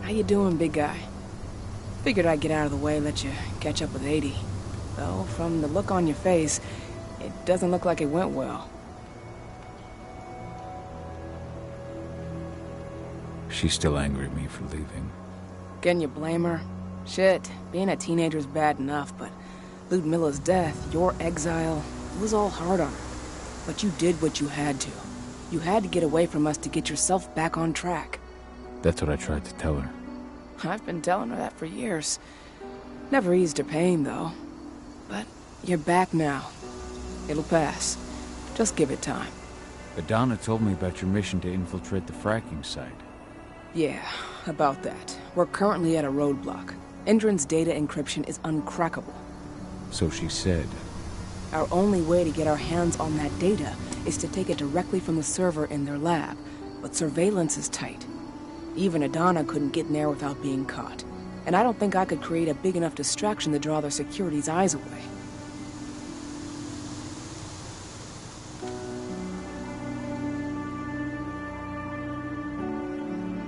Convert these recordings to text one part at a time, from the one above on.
How you doing, big guy? Figured I'd get out of the way, let you catch up with 80. Though, from the look on your face, it doesn't look like it went well. She's still angry at me for leaving. Can you blame her? Shit, being a teenager's bad enough, but Ludmilla's death, your exile, it was all hard on her. But you did what you had to. You had to get away from us to get yourself back on track. That's what I tried to tell her. I've been telling her that for years. Never eased her pain, though. But you're back now. It'll pass. Just give it time. Adana told me about your mission to infiltrate the fracking site. Yeah, about that. We're currently at a roadblock. Endron's data encryption is uncrackable. So she said. Our only way to get our hands on that data is to take it directly from the server in their lab. But surveillance is tight. Even Adana couldn't get in there without being caught. And I don't think I could create a big enough distraction to draw their security's eyes away.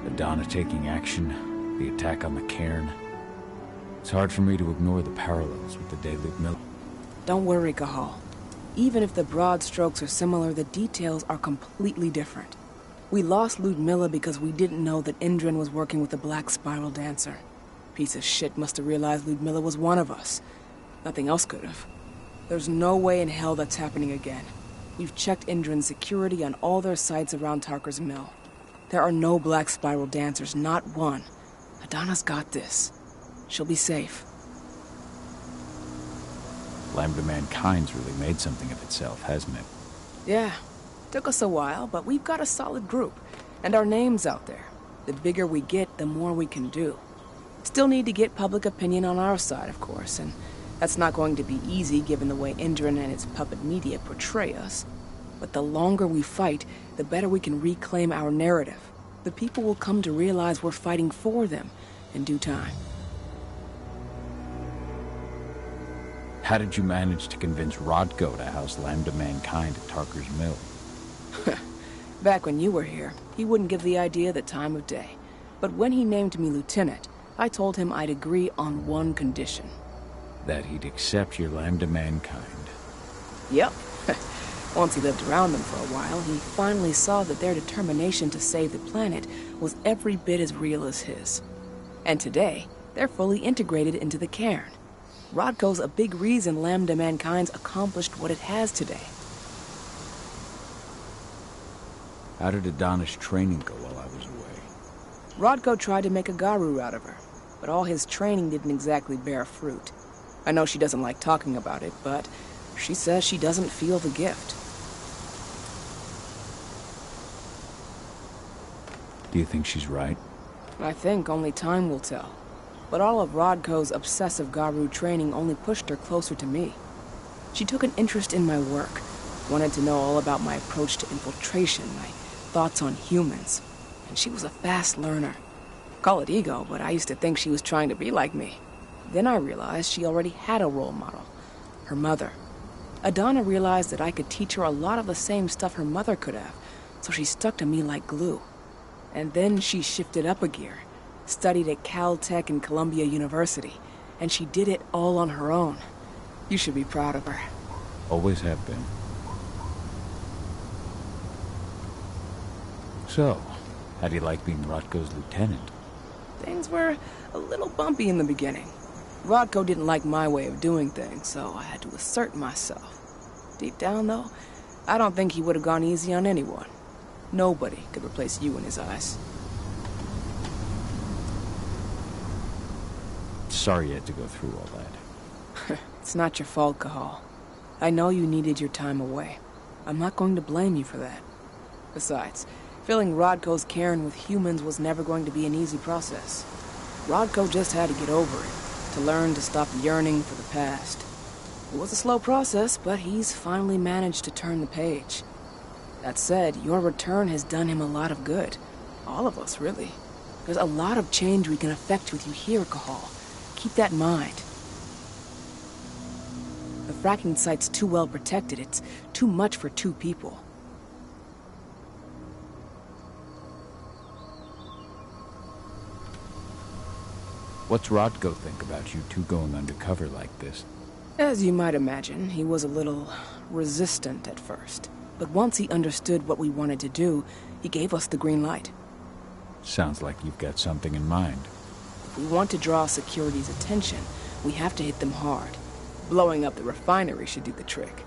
Adana taking action, the attack on the cairn. It's hard for me to ignore the parallels with the day Ludmilla. Don't worry, Cahal. Even if the broad strokes are similar, the details are completely different. We lost Ludmilla because we didn't know that Endron was working with the Black Spiral Dancer. Piece of shit must have realized Ludmilla was one of us. Nothing else could have. There's no way in hell that's happening again. We've checked Endron's security on all their sites around Tarker's Mill. There are no Black Spiral Dancers, not one. Adana's got this. She'll be safe. Lambda Mankind's really made something of itself, hasn't it? Yeah. Took us a while, but we've got a solid group. And our name's out there. The bigger we get, the more we can do. Still need to get public opinion on our side, of course, and that's not going to be easy given the way Endron and its puppet media portray us. But the longer we fight, the better we can reclaim our narrative. The people will come to realize we're fighting for them in due time. How did you manage to convince Rodko to house Lambda Mankind at Tarker's Mill? Back when you were here, he wouldn't give the idea the time of day. But when he named me lieutenant, I told him I'd agree on one condition. That he'd accept your Lambda Mankind. Yep. Once he lived around them for a while, he finally saw that their determination to save the planet was every bit as real as his. And today, they're fully integrated into the cairn. Rodko's a big reason Lambda Mankind's accomplished what it has today. How did Adana's training go while I was away? Rodko tried to make a Garu out of her, but all his training didn't exactly bear fruit. I know she doesn't like talking about it, but she says she doesn't feel the gift. Do you think she's right? I think only time will tell. But all of Rodko's obsessive Garu training only pushed her closer to me. She took an interest in my work, wanted to know all about my approach to infiltration, my thoughts on humans, and she was a fast learner. Call it ego, but I used to think she was trying to be like me. Then I realized she already had a role model, her mother. Adana realized that I could teach her a lot of the same stuff her mother could have, so she stuck to me like glue. And then she shifted up a gear, studied at Caltech and Columbia University, and she did it all on her own. You should be proud of her. Always have been. So, how do you like being Rodko's lieutenant? Things were a little bumpy in the beginning. Rodko didn't like my way of doing things, so I had to assert myself. Deep down, though, I don't think he would have gone easy on anyone. Nobody could replace you in his eyes. Sorry you had to go through all that. It's not your fault, Cahal. I know you needed your time away. I'm not going to blame you for that. Besides, filling Rodko's cairn with humans was never going to be an easy process. Rodko just had to get over it, to learn to stop yearning for the past. It was a slow process, but he's finally managed to turn the page. That said, your return has done him a lot of good. All of us, really. There's a lot of change we can effect with you here, Cahal. Keep that in mind. The fracking site's too well protected. It's too much for two people. What's Rodko think about you two going undercover like this? As you might imagine, he was a little resistant at first. But once he understood what we wanted to do, he gave us the green light. Sounds like you've got something in mind. If we want to draw security's attention, we have to hit them hard. Blowing up the refinery should do the trick.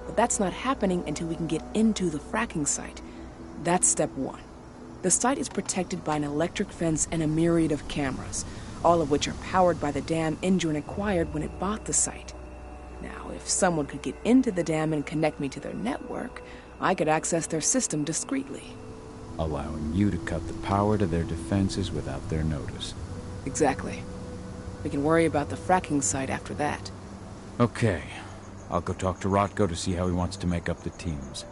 But that's not happening until we can get into the fracking site. That's step one. The site is protected by an electric fence and a myriad of cameras, all of which are powered by the dam Indran acquired when it bought the site. Now, if someone could get into the dam and connect me to their network, I could access their system discreetly. Allowing you to cut the power to their defenses without their notice. Exactly. We can worry about the fracking site after that. Okay. I'll go talk to Rodko to see how he wants to make up the teams.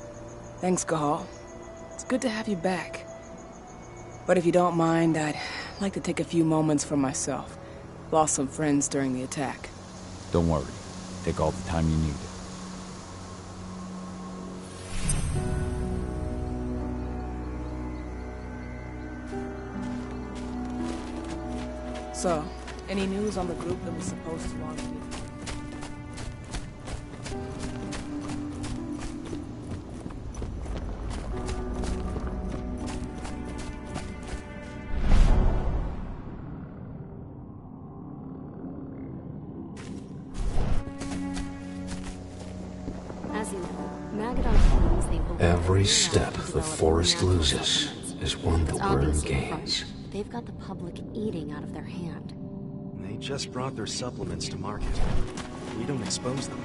Thanks, Cahal. It's good to have you back. But if you don't mind, I'd like to take a few moments for myself. Lost some friends during the attack. Don't worry. Take all the time you need. So, any news on the group that was supposed to launch the... Every step the forest loses is one the worm gains. They've got the public eating out of their hand. They just brought their supplements to market. We don't expose them.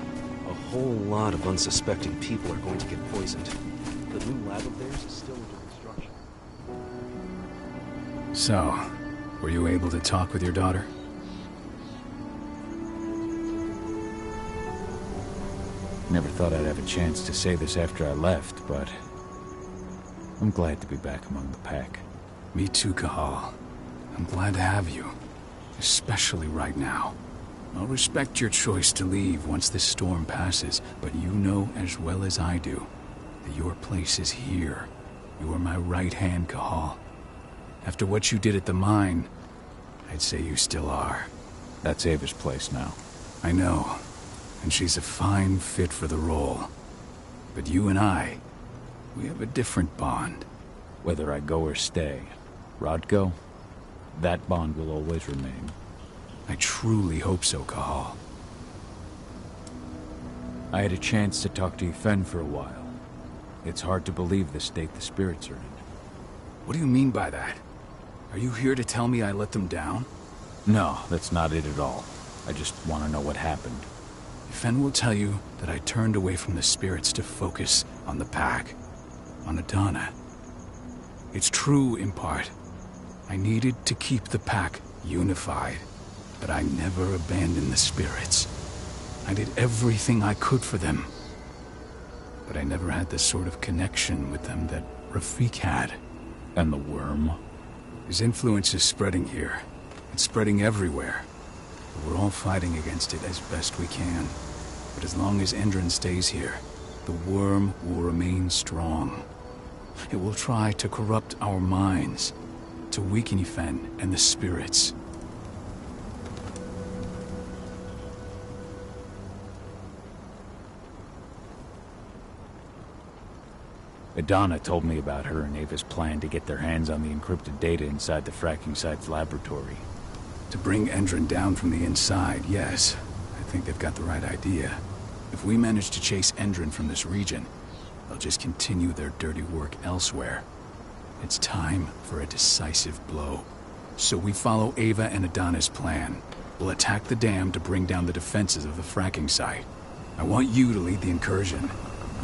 A whole lot of unsuspecting people are going to get poisoned. The new lab of theirs is still under construction. So, were you able to talk with your daughter? Never thought I'd have a chance to say this after I left, but I'm glad to be back among the pack. Me too, Cahal. I'm glad to have you, especially right now. I'll respect your choice to leave once this storm passes, but you know as well as I do that your place is here. You are my right hand, Cahal. After what you did at the mine, I'd say you still are. That's Ava's place now. I know. And she's a fine fit for the role. But you and I, we have a different bond. Whether I go or stay, Rodko, that bond will always remain. I truly hope so, Cahal. I had a chance to talk to Yfen for a while. It's hard to believe the state the spirits are in. What do you mean by that? Are you here to tell me I let them down? No, that's not it at all. I just want to know what happened. Yfen will tell you that I turned away from the spirits to focus on the pack, on Adana. It's true in part. I needed to keep the pack unified, but I never abandoned the spirits. I did everything I could for them, but I never had the sort of connection with them that Rafik had. And the worm? His influence is spreading here. It's spreading everywhere. We're all fighting against it as best we can. But as long as Indran stays here, the worm will remain strong. It will try to corrupt our minds, to weaken Yfen and the spirits. Adana told me about her and Ava's plan to get their hands on the encrypted data inside the fracking site's laboratory. To bring Indran down from the inside, yes. I think they've got the right idea. If we manage to chase Indran from this region, they'll just continue their dirty work elsewhere. It's time for a decisive blow. So we follow Ava and Adana's plan. We'll attack the dam to bring down the defenses of the fracking site. I want you to lead the incursion.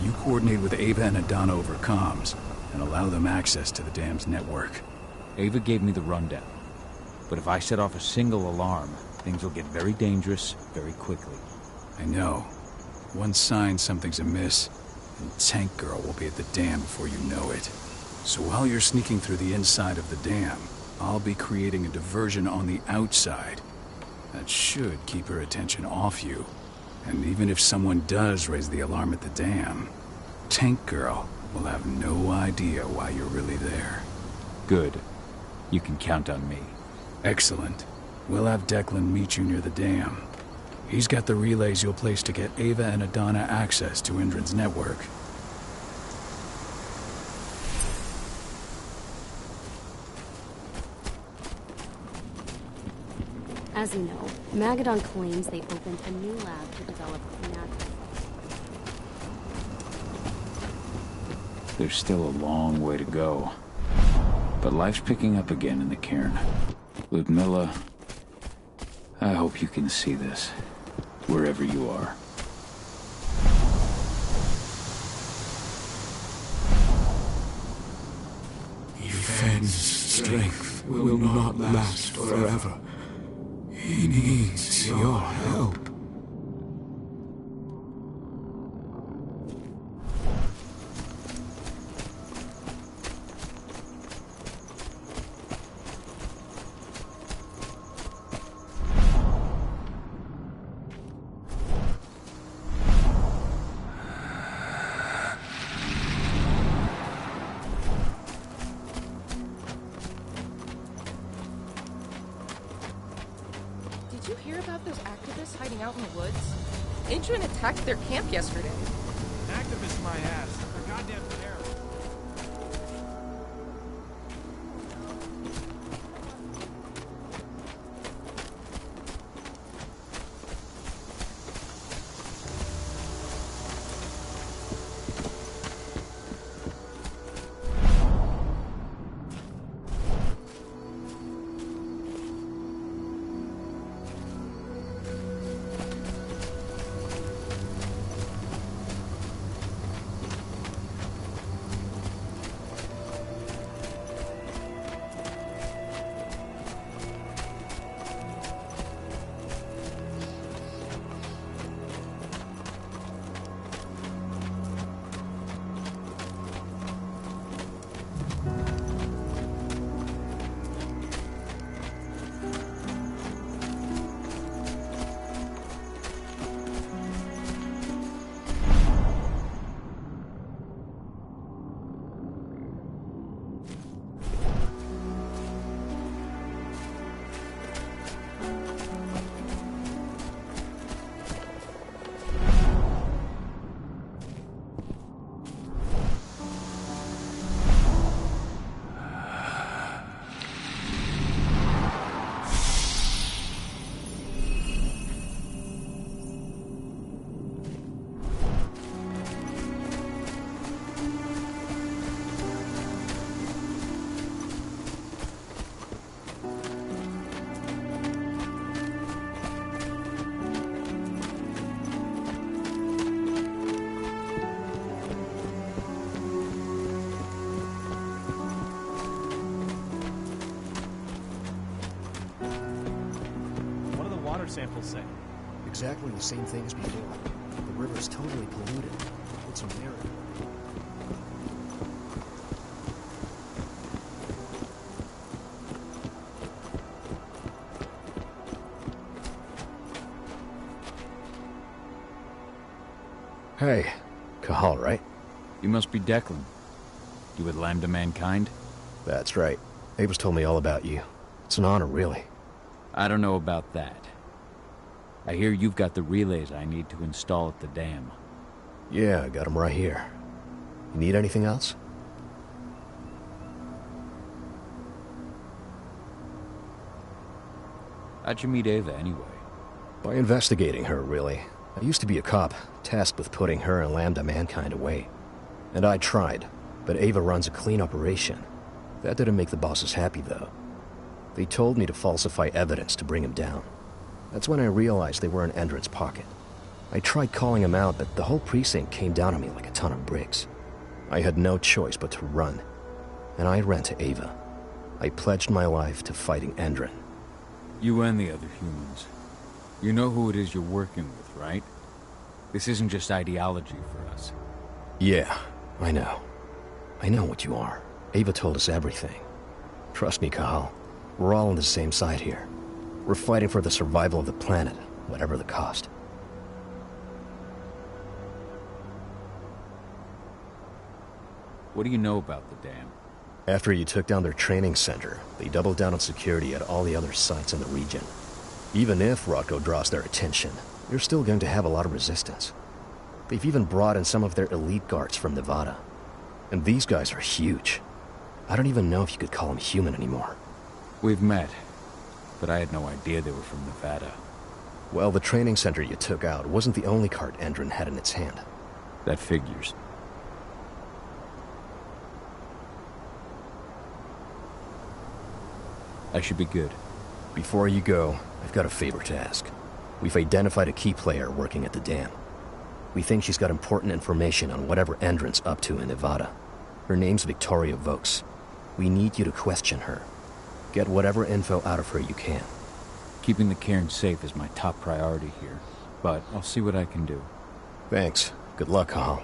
You coordinate with Ava and Adana over comms, and allow them access to the dam's network. Ava gave me the rundown. But if I set off a single alarm, things will get very dangerous very quickly. I know. One sign something's amiss, and Tank Girl will be at the dam before you know it. So while you're sneaking through the inside of the dam, I'll be creating a diversion on the outside. That should keep her attention off you. And even if someone does raise the alarm at the dam, Tank Girl will have no idea why you're really there. Good. You can count on me. Excellent. We'll have Declan meet you near the dam. He's got the relays you'll place to get Ava and Adana access to Indran's network. As you know, Magadon claims they opened a new lab to develop natural. There's still a long way to go. But life's picking up again in the cairn. Ludmilla, I hope you can see this, wherever you are. Yifen's strength will not last forever. He needs your help. Did you hear about those activists hiding out in the woods? Indran attacked their camp yesterday. Activists my ass. They're goddamn terrorists. Samples say exactly the same thing as before. The river's totally polluted. It's a miracle. Hey, Cahal, right? You must be Declan. You with Lambda Mankind? That's right. Ava's told me all about you. It's an honor, really. I don't know about that. I hear you've got the relays I need to install at the dam. Yeah, I got them right here. You need anything else? How'd you meet Ava, anyway? By investigating her, really. I used to be a cop, tasked with putting her and Lambda Mankind away. And I tried, but Ava runs a clean operation. That didn't make the bosses happy, though. They told me to falsify evidence to bring him down. That's when I realized they were in Endred's pocket. I tried calling him out, but the whole precinct came down on me like a ton of bricks. I had no choice but to run. And I ran to Ava. I pledged my life to fighting Endren. You and the other humans. You know who it is you're working with, right? This isn't just ideology for us. Yeah, I know. I know what you are. Ava told us everything. Trust me, Cahal. We're all on the same side here. We're fighting for the survival of the planet, whatever the cost. What do you know about the dam? After you took down their training center, they doubled down on security at all the other sites in the region. Even if Rodko draws their attention, you're still going to have a lot of resistance. They've even brought in some of their elite guards from Nevada. And these guys are huge. I don't even know if you could call them human anymore. We've met, but I had no idea they were from Nevada. Well, the training center you took out wasn't the only card Endron had in its hand. That figures. I should be good. Before you go, I've got a favor to ask. We've identified a key player working at the dam. We think she's got important information on whatever Endron's up to in Nevada. Her name's Victoria Vokes. We need you to question her. Get whatever info out of her you can. Keeping the cairn safe is my top priority here, but I'll see what I can do. Thanks. Good luck, Hal.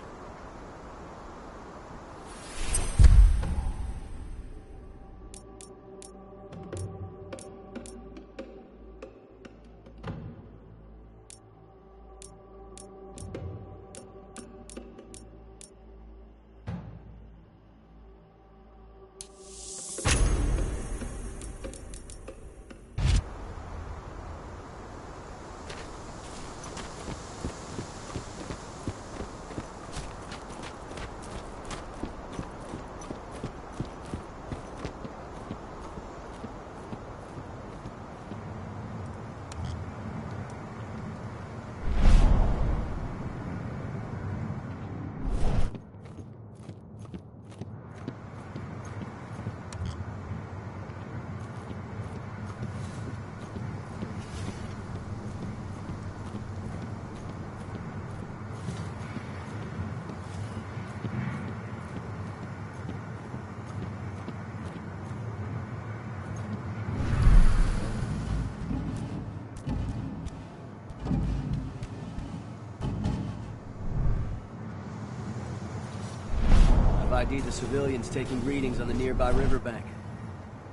ID'd the civilians taking readings on the nearby riverbank.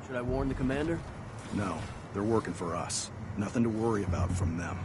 Should I warn the commander? No, they're working for us. Nothing to worry about from them.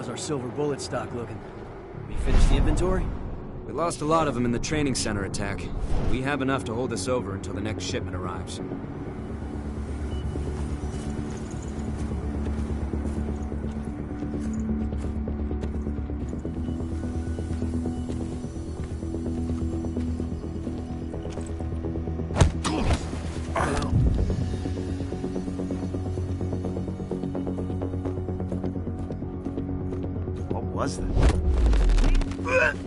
How's our silver bullet stock looking? We finished the inventory? We lost a lot of them in the training center attack. We have enough to hold us over until the next shipment arrives. was that?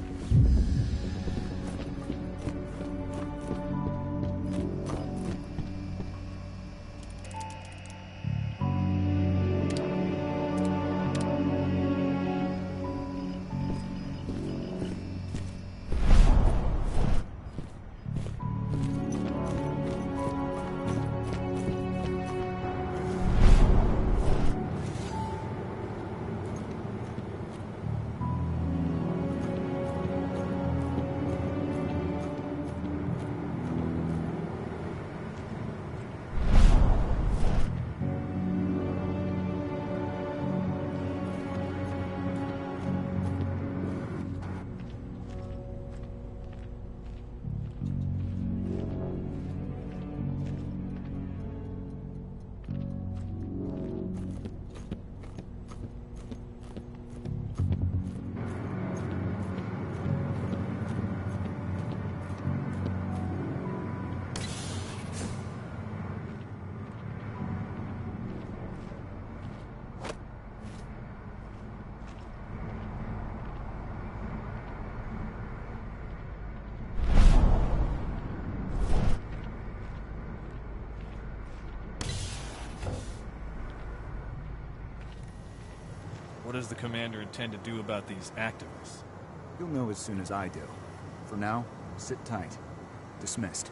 What does the commander intend to do about these activists? You'll know as soon as I do. For now, sit tight. Dismissed.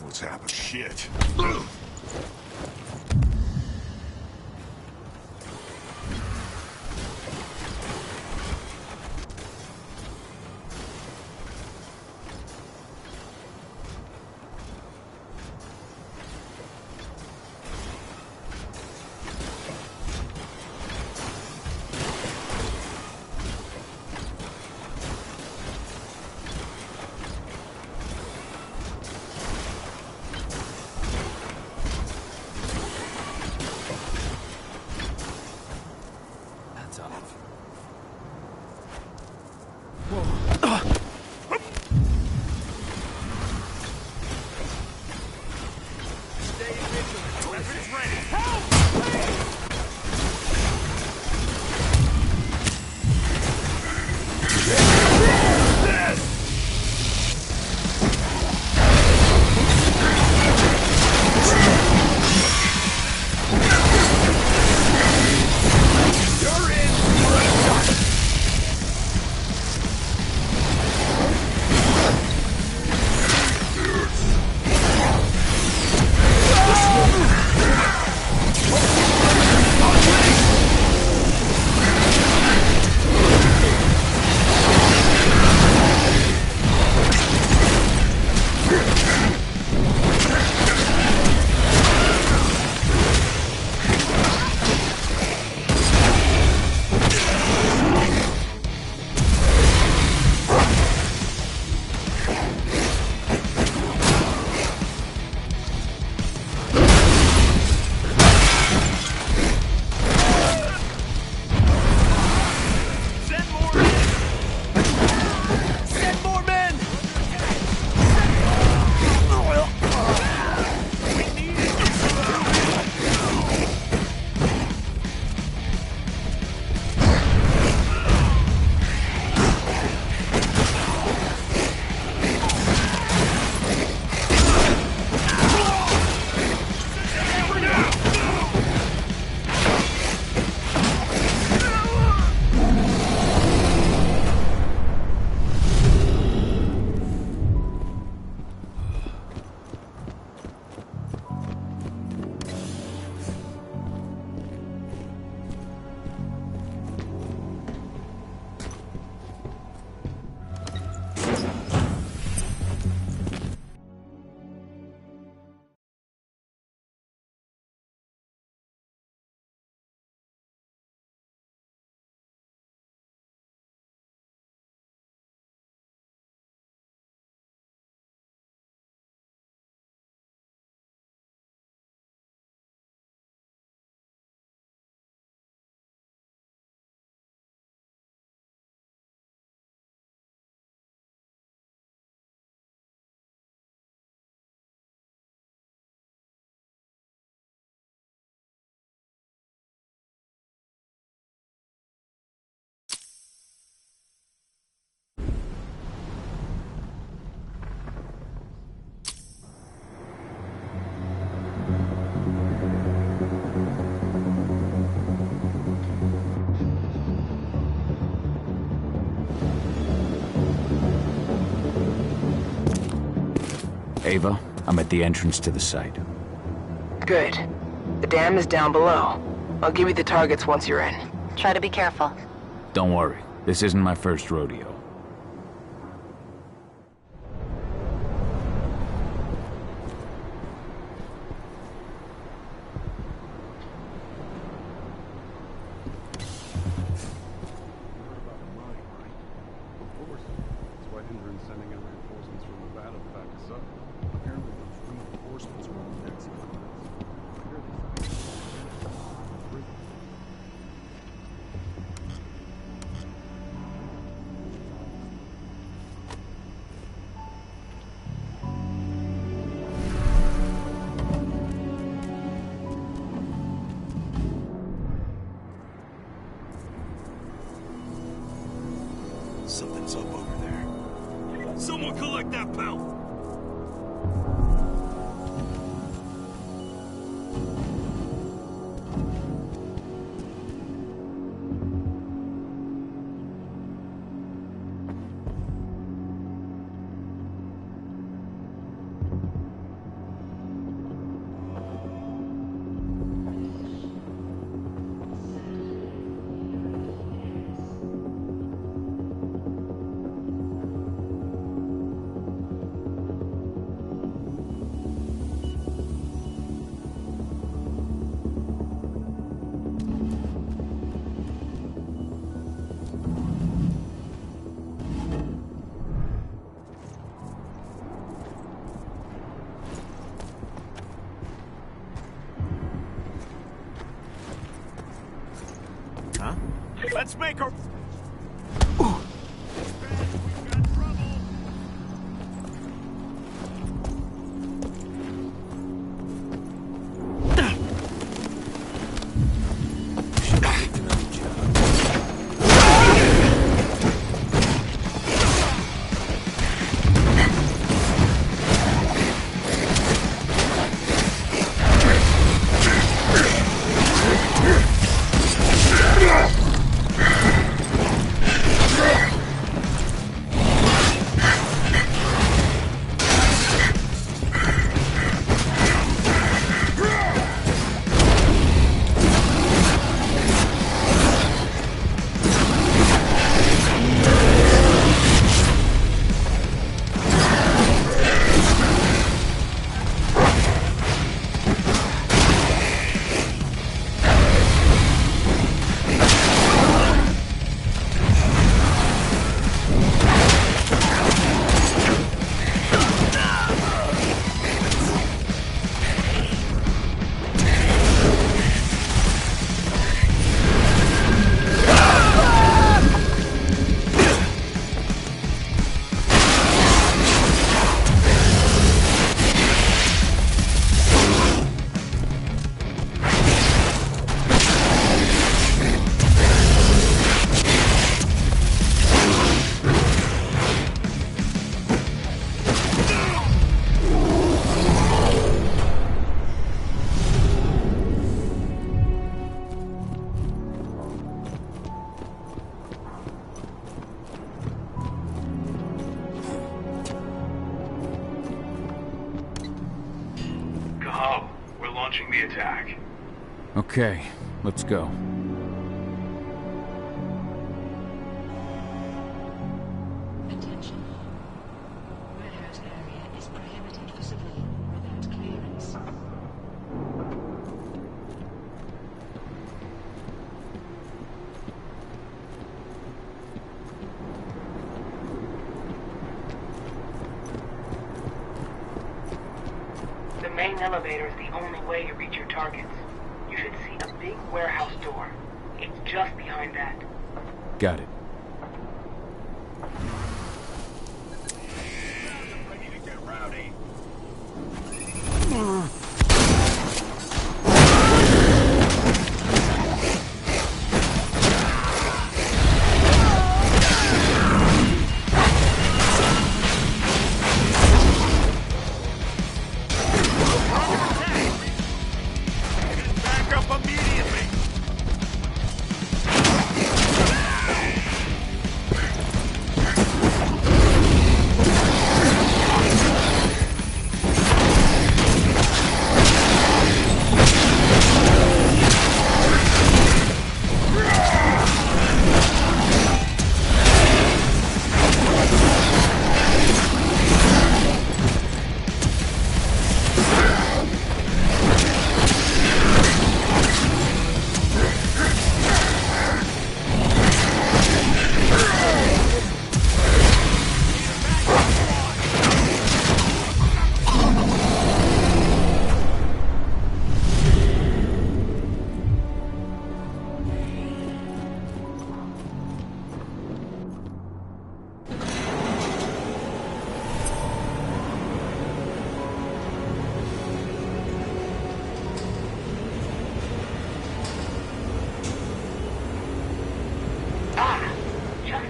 What's happened? Shit. You're in! Ava, I'm at the entrance to the site. Good. The dam is down below. I'll give you the targets once you're in. Try to be careful. Don't worry, this isn't my first rodeo. Something's up over there. Someone collect that belt! Huh? Let's make her... The attack. Okay, let's go. Attention. Warehouse area is prohibited for civilian without clearance. The main elevator is the only way to reach your targets. You should see a big warehouse door. It's just behind that. Got it. Ready to get rowdy. Back up immediately!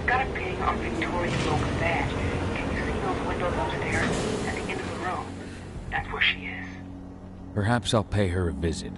got a ping on Victoria Logan's badge. Can you see those windows upstairs at the end of the room? That's where she is. Perhaps I'll pay her a visit.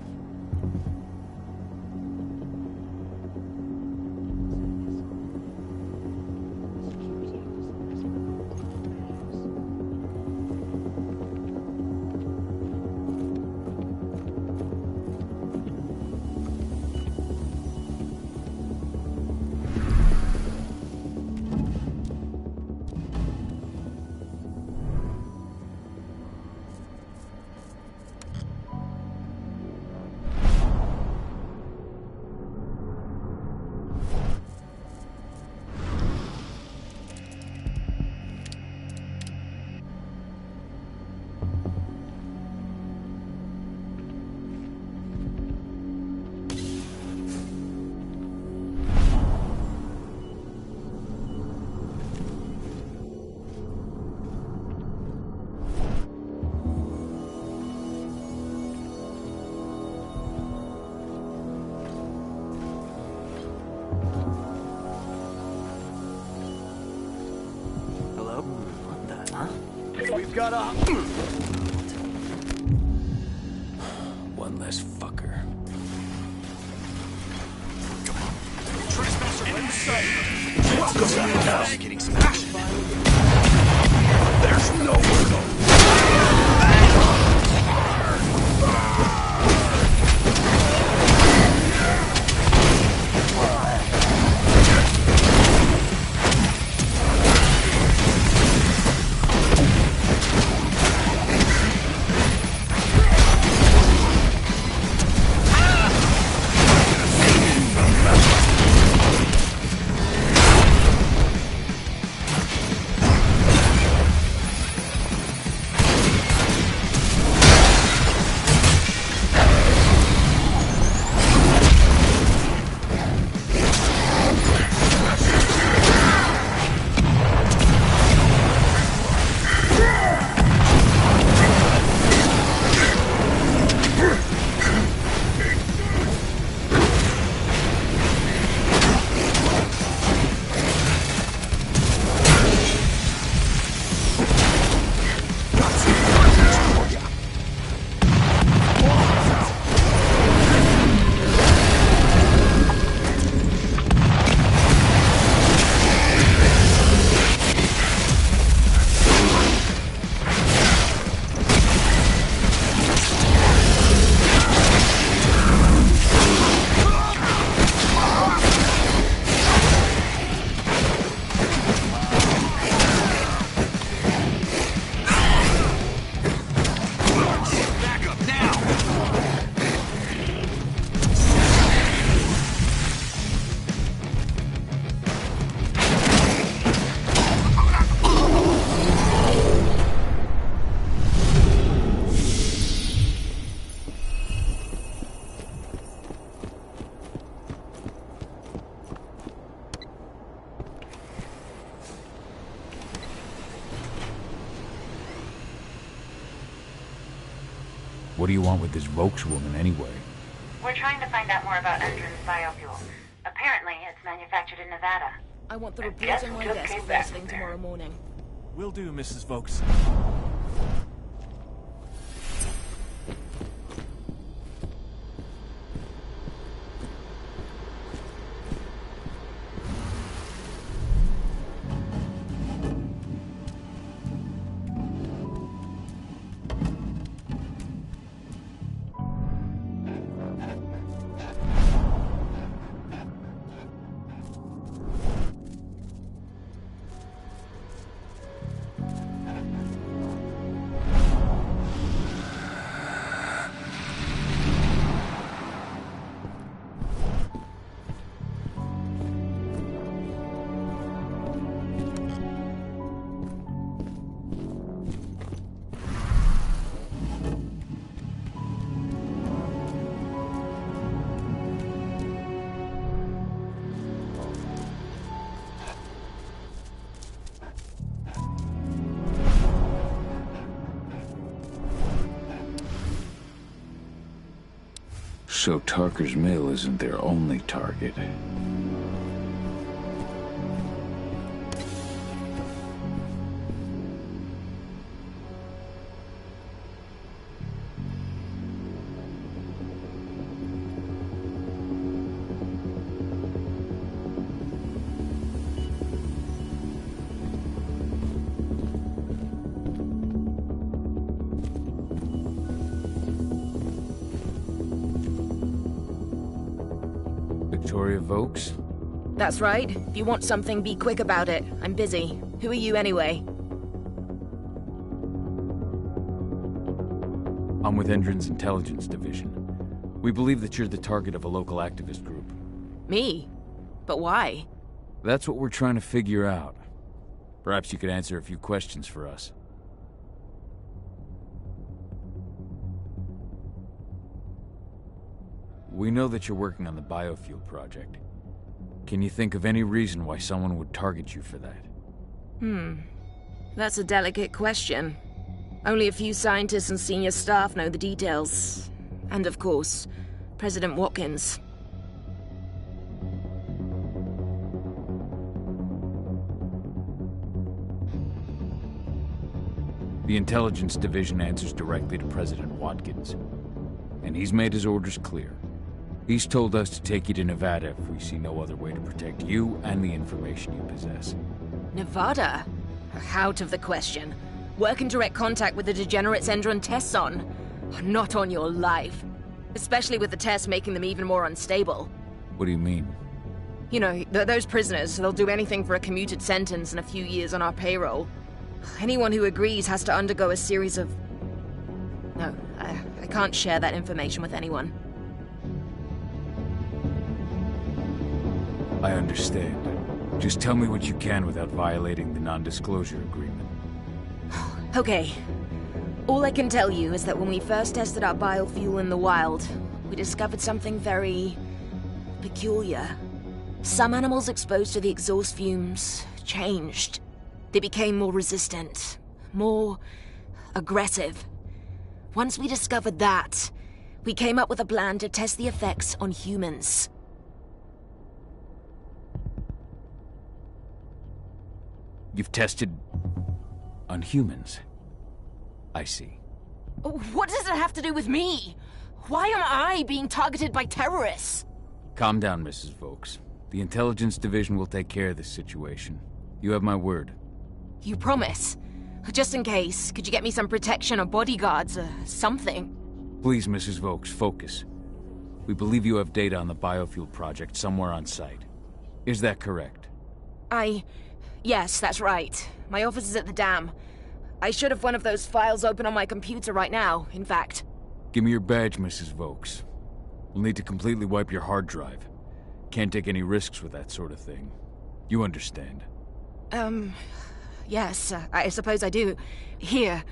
We've got a... One less fucker. Trespasser in sight. What goes on now? Getting some action. There's nowhere to go. What do you want with this Volkswoman anyway? We're trying to find out more about Endron's biofuel. Apparently, it's manufactured in Nevada. I want the report on my desk first thing tomorrow morning. Will do, Mrs. Vokes. So Tarker's mill isn't their only target. Victoria Vokes? That's right. If you want something, be quick about it. I'm busy. Who are you anyway? I'm with Endron's intelligence division. We believe that you're the target of a local activist group. Me? But why? That's what we're trying to figure out. Perhaps you could answer a few questions for us. We know that you're working on the biofuel project. Can you think of any reason why someone would target you for that? That's a delicate question. Only a few scientists and senior staff know the details. And of course, President Watkins. The intelligence division answers directly to President Watkins. And he's made his orders clear. He's told us to take you to Nevada if we see no other way to protect you and the information you possess. Nevada? Out of the question. Work in direct contact with the degenerates Endron tests on. Not on your life. Especially with the tests making them even more unstable. What do you mean? You know, those prisoners, they'll do anything for a commuted sentence and a few years on our payroll. Anyone who agrees has to undergo a series of... No, I can't share that information with anyone. I understand. Just tell me what you can without violating the non-disclosure agreement. Okay. All I can tell you is that when we first tested our biofuel in the wild, we discovered something very... peculiar. Some animals exposed to the exhaust fumes changed. They became more resistant, more aggressive. Once we discovered that, we came up with a plan to test the effects on humans. You've tested... on humans? I see. What does it have to do with me? Why am I being targeted by terrorists? Calm down, Mrs. Vokes. The intelligence division will take care of this situation. You have my word. You promise? Just in case, could you get me some protection or bodyguards or something? Please, Mrs. Vokes, focus. We believe you have data on the biofuel project somewhere on site. Is that correct? Yes, that's right. My office is at the dam. I should have one of those files open on my computer right now, in fact. Give me your badge, Mrs. Vokes. We'll need to completely wipe your hard drive. Can't take any risks with that sort of thing. You understand? Yes, I suppose I do. Here.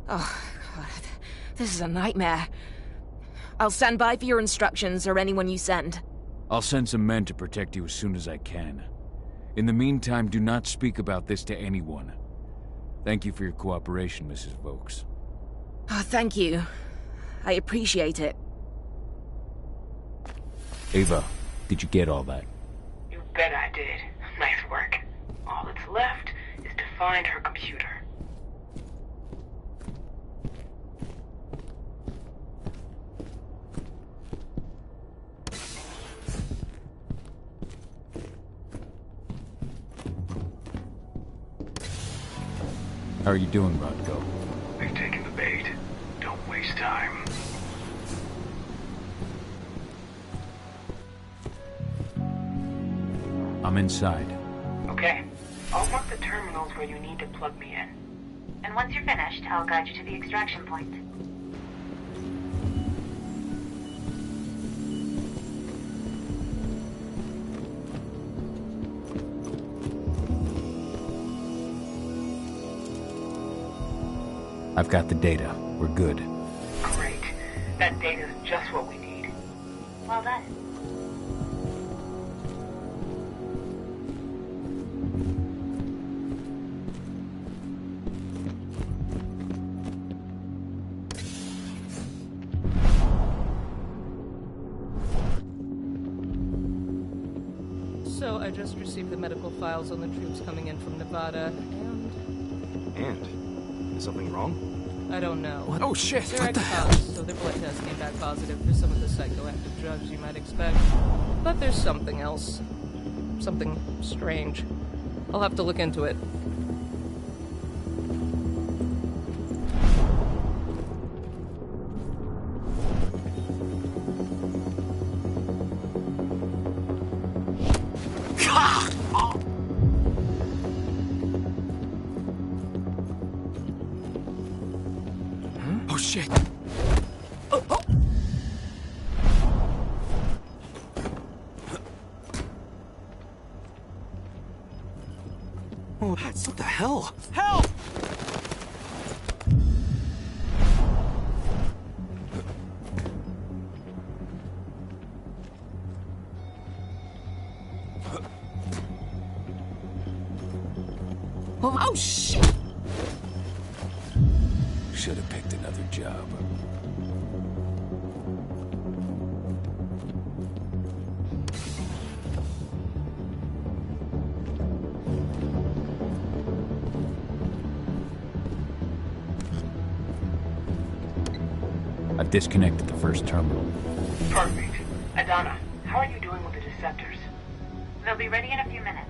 Oh, God. This is a nightmare. I'll stand by for your instructions or anyone you send. I'll send some men to protect you as soon as I can. In the meantime, do not speak about this to anyone. Thank you for your cooperation, Mrs. Vokes. Oh, thank you. I appreciate it. Ava, did you get all that? You bet I did. Nice work. All that's left is to find her computer. How are you doing, Rodko? They've taken the bait. Don't waste time. I'm inside. Okay. I'll mark the terminals where you need to plug me in. And once you're finished, I'll guide you to the extraction point. I've got the data. We're good. Great. That data's just what we need. Well done. So I just received the medical files on the troops coming in from Nevada, And? Is something wrong? I don't know. What? Oh shit! They're What the hell? so their blood test came back positive for some of the psychoactive drugs you might expect. But there's something else. Something strange. I'll have to look into it. Oh, what the hell? Help! Oh, shit! Should have picked another job. I've disconnected the first terminal. Perfect. Adana, how are you doing with the deceptors? They'll be ready in a few minutes.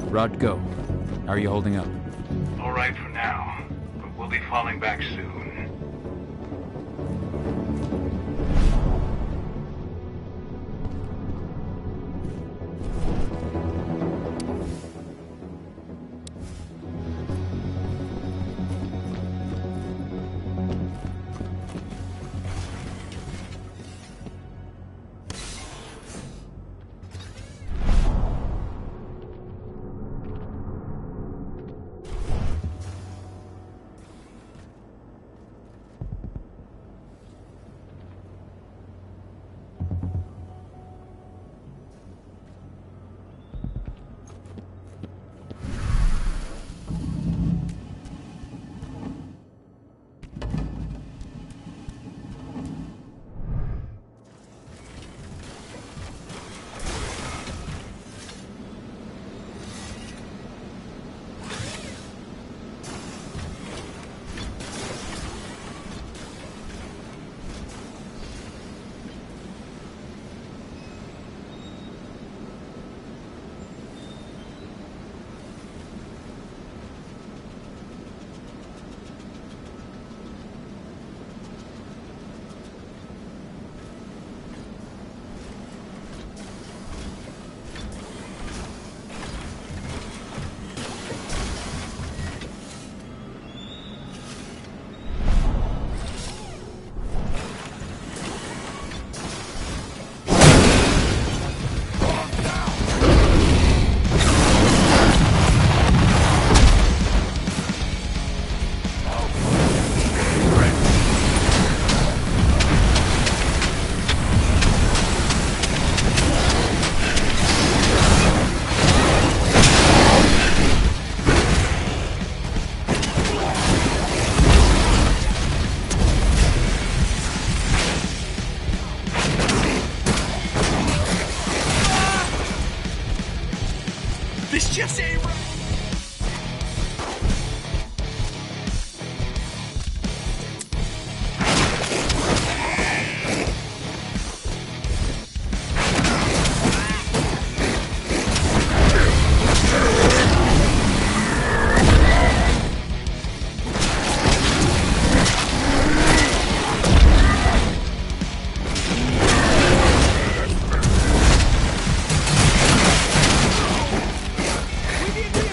Rod, go. How are you holding up? All right for now, but we'll be falling back soon. This just ain't right. We need to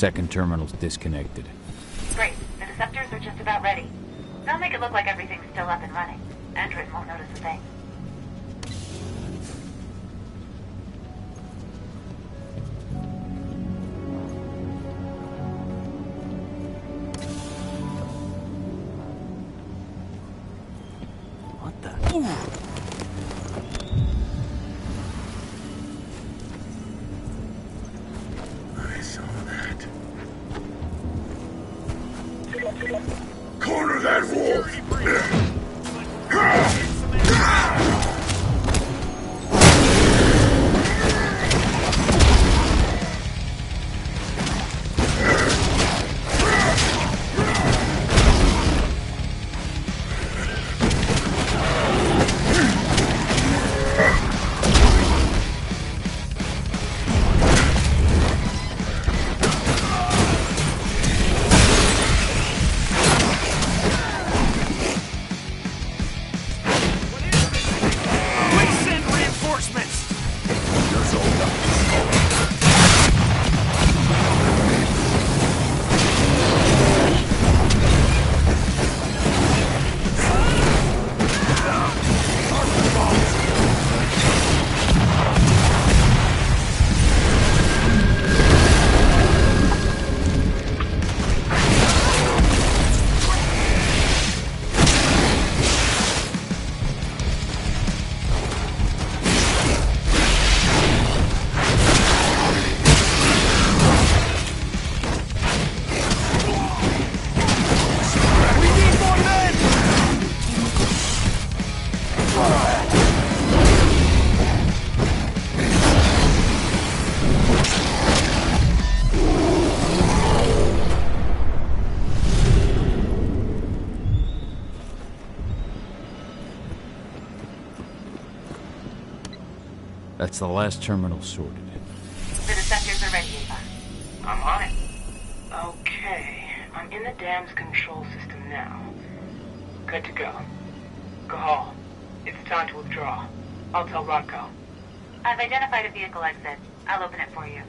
Second terminal's disconnected. Great. The deceptors are just about ready. They'll make it look like everything's still up and running. Endrin won't notice a thing. What the? Ooh. I saw that. Corner that wolf! That's the last terminal sorted. The deceptors are ready, Ava. I'm on it. Okay, I'm in the dam's control system now. Good to go. Gahal, it's time to withdraw. I'll tell Rodko. I've identified a vehicle exit. I'll open it for you.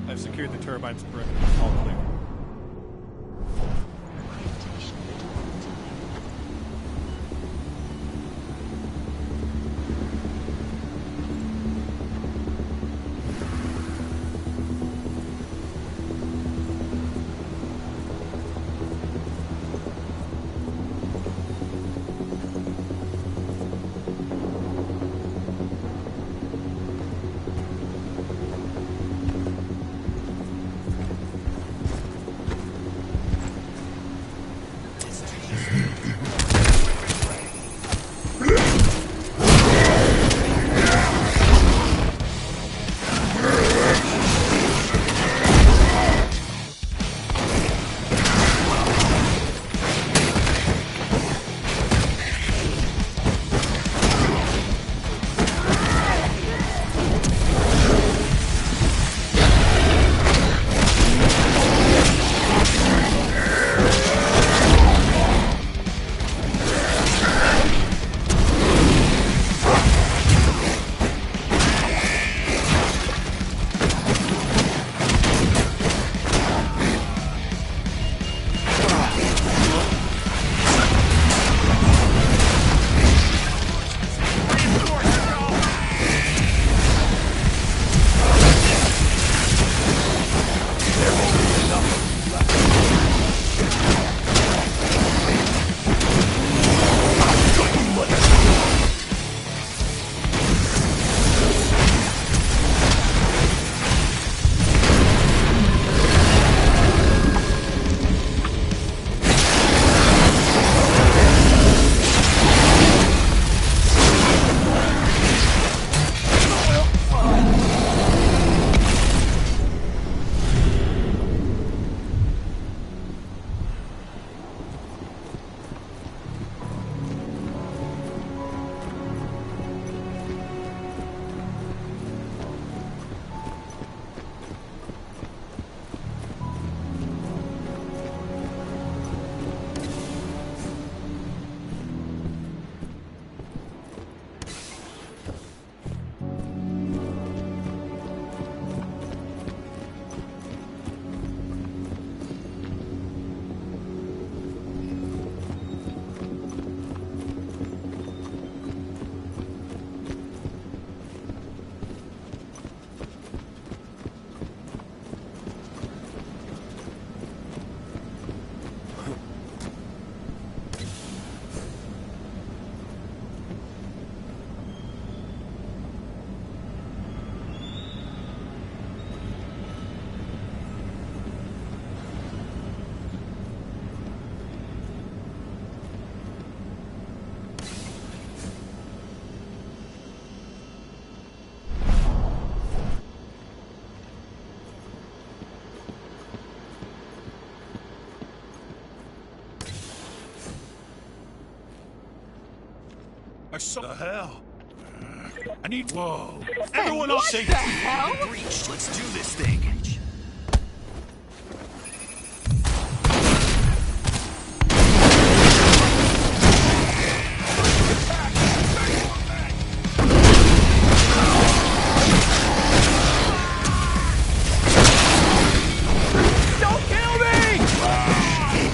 I've secured the turbine's perimeter. All clear. I saw the hell. I need. Whoa! Hey, Everyone what else safe. the hell? Breach. Let's do this thing. Don't kill me!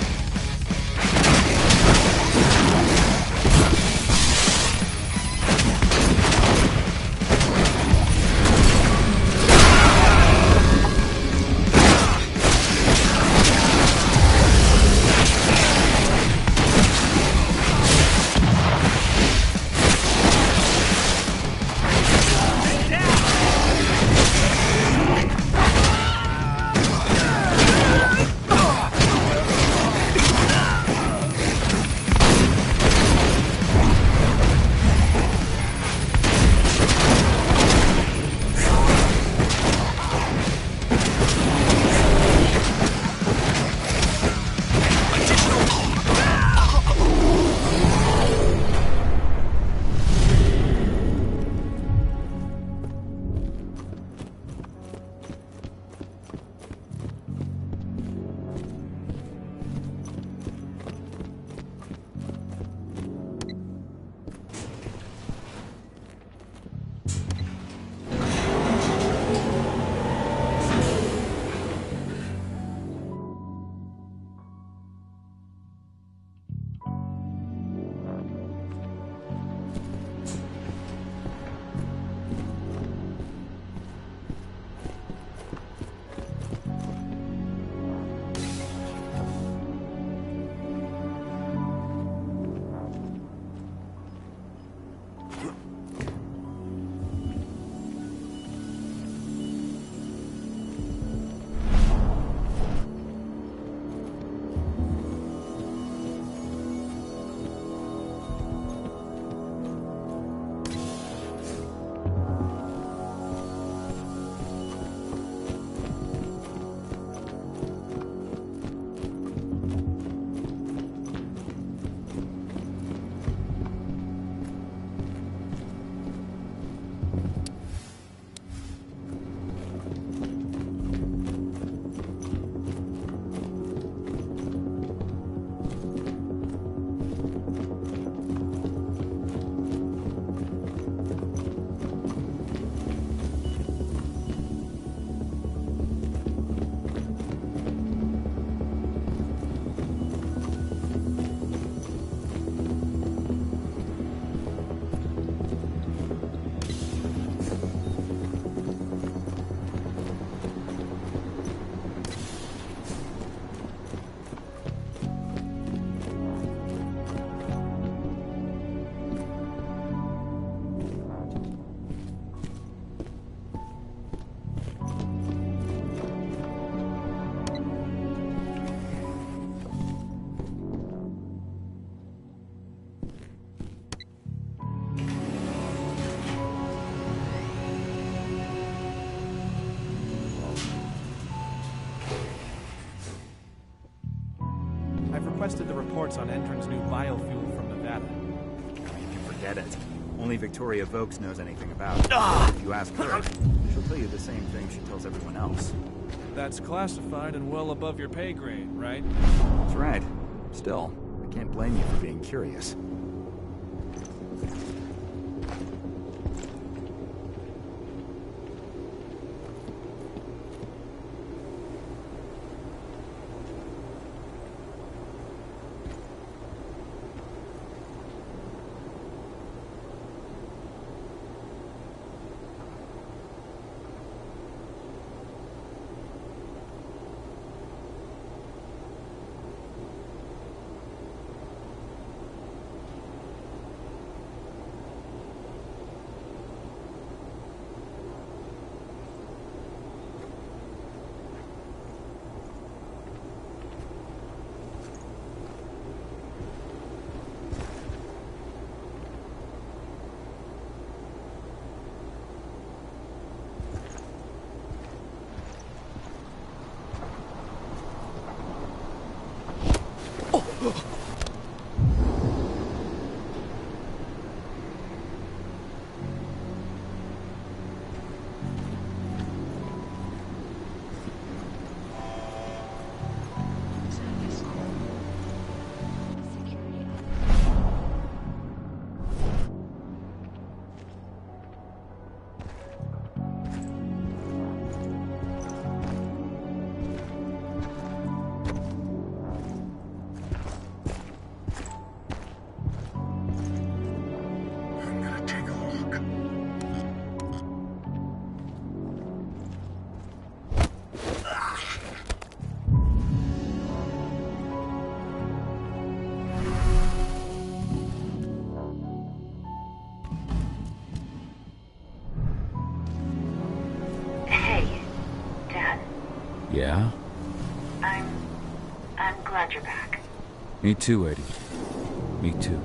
Requested the reports on Endron's new biofuel from Nevada. Forget it. Only Victoria Vokes knows anything about it. If you ask her, she'll tell you the same thing she tells everyone else. That's classified and well above your pay grade, right? That's right. Still, I can't blame you for being curious. Yeah? I'm glad you're back. Me too, Eddie. Me too.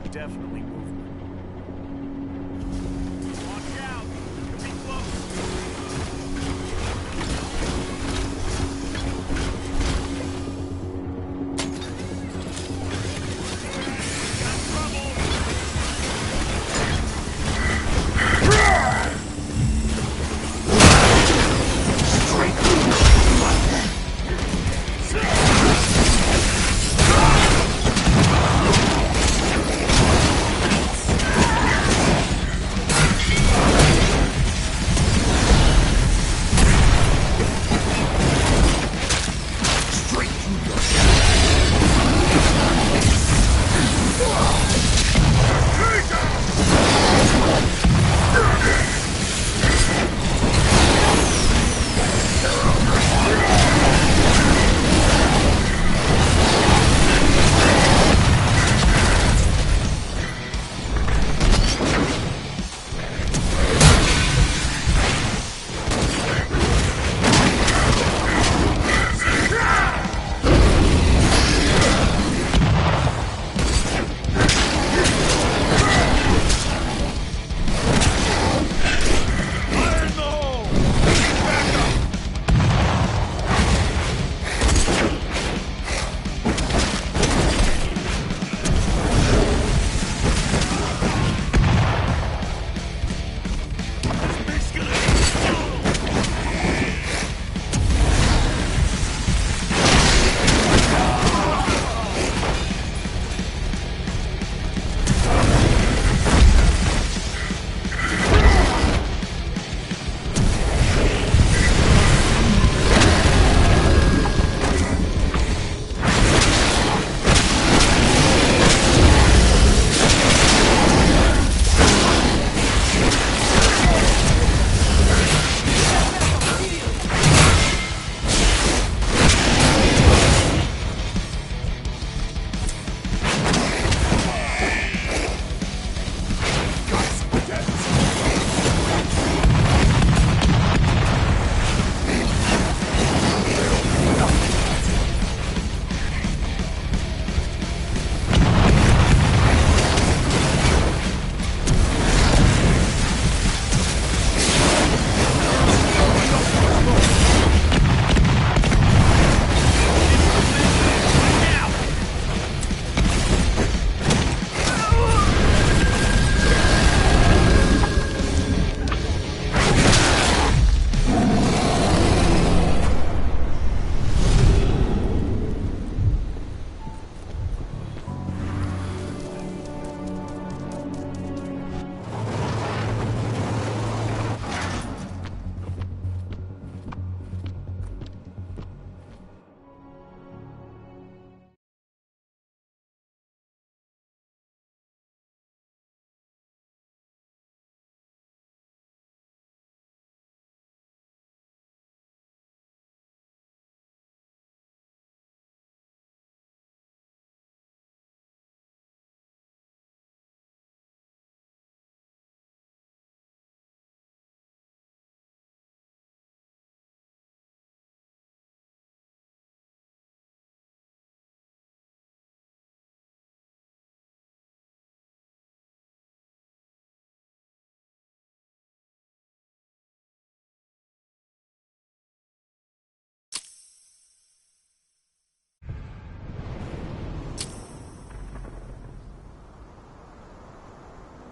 Definitely movement. Watch out! Could be close.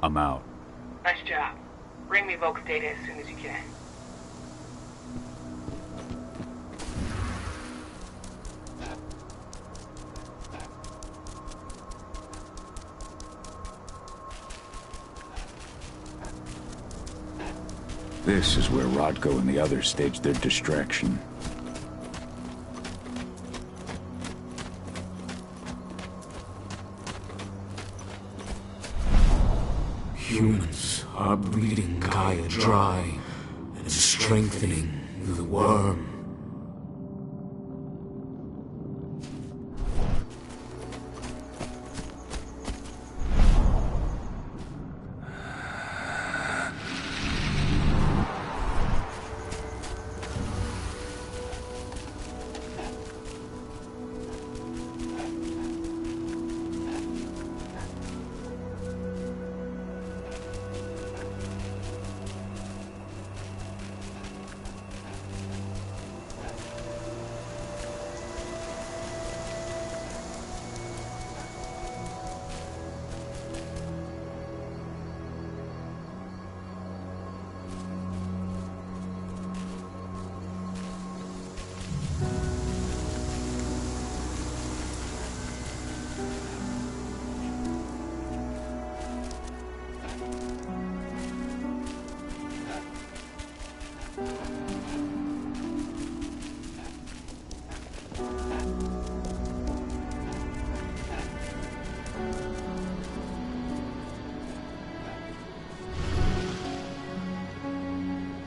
I'm out. Nice job. Bring me Volk's data as soon as you can. This is where Rodko and the others staged their distraction. Humans are breeding Gaia dry and strengthening the worm.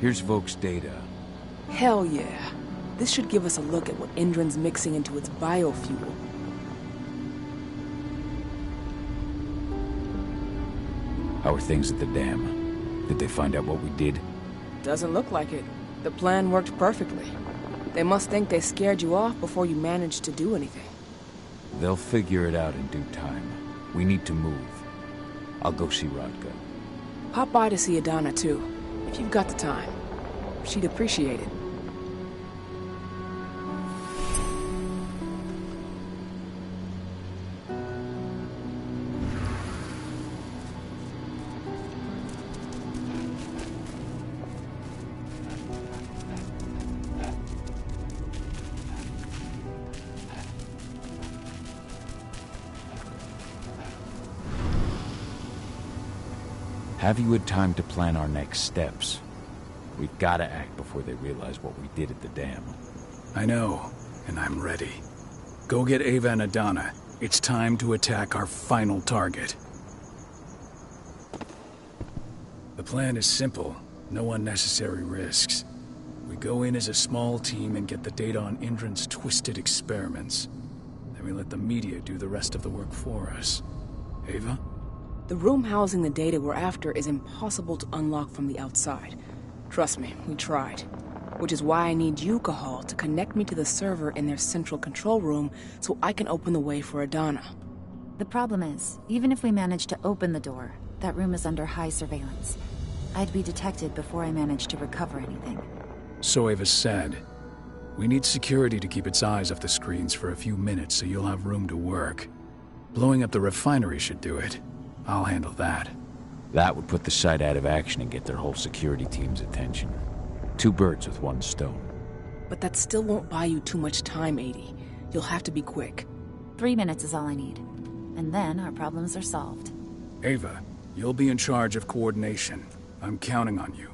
Here's Volk's data. Hell yeah. This should give us a look at what Endron's mixing into its biofuel. How are things at the dam? Did they find out what we did? Doesn't look like it. The plan worked perfectly. They must think they scared you off before you managed to do anything. They'll figure it out in due time. We need to move. I'll go see Rodko. Pop by to see Adana too, if you've got the time. She'd appreciate it. Have you had time to plan our next steps? We've got to act before they realize what we did at the dam. I know, and I'm ready. Go get Ava and Adana. It's time to attack our final target. The plan is simple. No unnecessary risks. We go in as a small team and get the data on Endron's twisted experiments. Then we let the media do the rest of the work for us. Ava? The room housing the data we're after is impossible to unlock from the outside. Trust me, we tried. Which is why I need you, Cahal, to connect me to the server in their central control room so I can open the way for Adana. The problem is, even if we manage to open the door, that room is under high surveillance. I'd be detected before I managed to recover anything. So Ava said. We need security to keep its eyes off the screens for a few minutes so you'll have room to work. Blowing up the refinery should do it. I'll handle that. That would put the site out of action and get their whole security team's attention. 2 birds with 1 stone. But that still won't buy you too much time, 80. You'll have to be quick. 3 minutes is all I need. And then our problems are solved. Ava, you'll be in charge of coordination. I'm counting on you.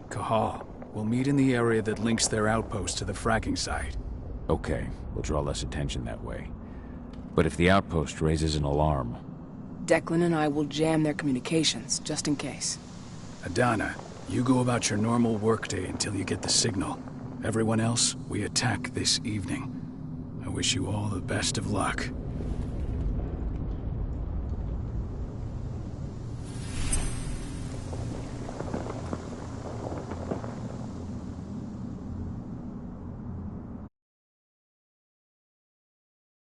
Cahal, we'll meet in the area that links their outpost to the fracking site. Okay, we'll draw less attention that way. But if the outpost raises an alarm... Declan and I will jam their communications, just in case. Adana, you go about your normal workday until you get the signal. Everyone else, we attack this evening. I wish you all the best of luck.